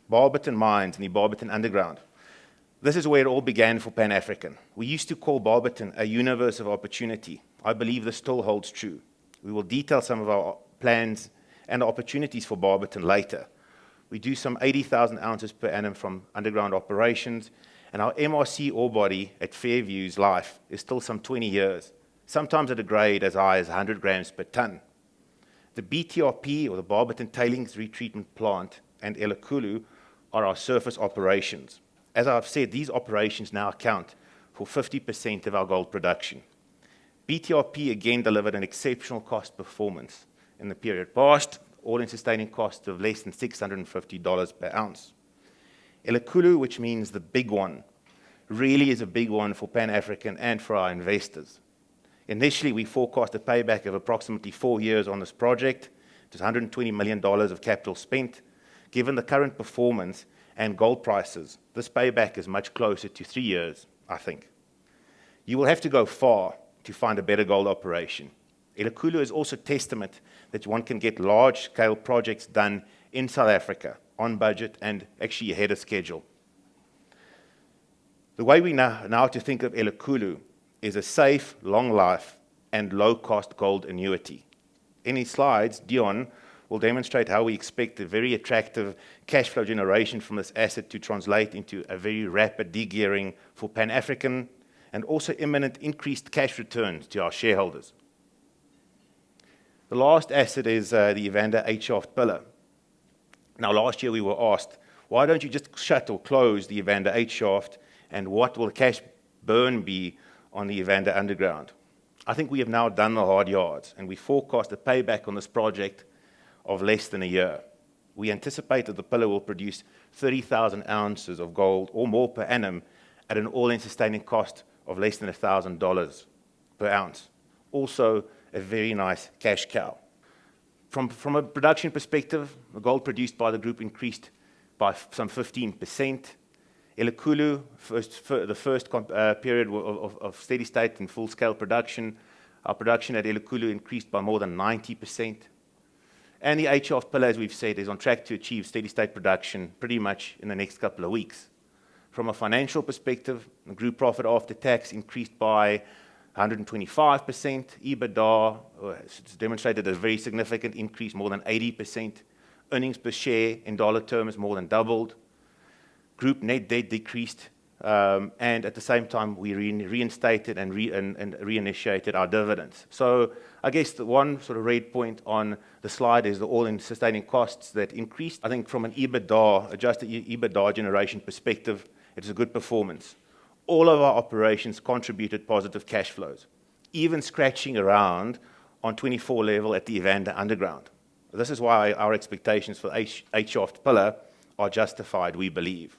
Barberton Mines and the Barberton Underground. This is where it all began for Pan African. We used to call Barberton a universe of opportunity. I believe this still holds true. We will detail some of our plans and opportunities for Barberton later. We do some 80,000 ounces per annum from underground operations, and our MRC ore body at Fairview's life is still some 20 years, sometimes at a grade as high as 100 grams per ton. The BTRP, or the Barberton Tailings Retreatment Plant, and Elakulu are our surface operations. As I've said, these operations now account for 50% of our gold production. BTRP again delivered an exceptional cost performance in the period past, all-in sustaining cost of less than $650 per ounce. Elakulu, which means the big one, really is a big one for Pan African and for our investors. Initially, we forecast a payback of approximately 4 years on this project. It was $120 million of capital spent. Given the current performance and gold prices, this payback is much closer to 3 years, I think. You will have to go far to find a better gold operation. Elakulu is also testament that one can get large-scale projects done in South Africa, on budget and actually ahead of schedule. The way we now to think of Elakulu is a safe, long life, and low-cost gold annuity. In his slides, Dion will demonstrate how we expect a very attractive cash flow generation from this asset to translate into a very rapid de-gearing for Pan African and also imminent increased cash returns to our shareholders. The last asset is the Evander 8 shaft pillar. Now, last year we were asked, why don't you just shut or close the Evander 8 shaft, and what will the cash burn be on the Evander Underground? I think we have now done the hard yards, and we forecast a payback on this project of less than a year. We anticipate that the pillar will produce 30,000 ounces of gold or more per annum at an all-in sustaining cost of less than $1,000 per ounce. Also, a very nice cash cow. From a production perspective, the gold produced by the group increased by some 15%. Elakulu, the first period of steady state and full-scale production, our production at Elakulu increased by more than 90%. And the 8 shaft pillar, as we've said, is on track to achieve steady state production pretty much in the next couple of weeks. From a financial perspective, the group profit after tax increased by 125%. EBITDA has demonstrated a very significant increase, more than 80%. Earnings per share in dollar terms more than doubled. Group net debt decreased, and at the same time, we reinstated and reinitiated our dividends. So I guess the one sort of red point on the slide is the all-in sustaining costs that increased. I think from an EBITDA, adjusted EBITDA generation perspective, it's a good performance. All of our operations contributed positive cash flows, even scratching around on 24 level at the Evander Underground. This is why our expectations for 8 shaft pillar are justified, we believe.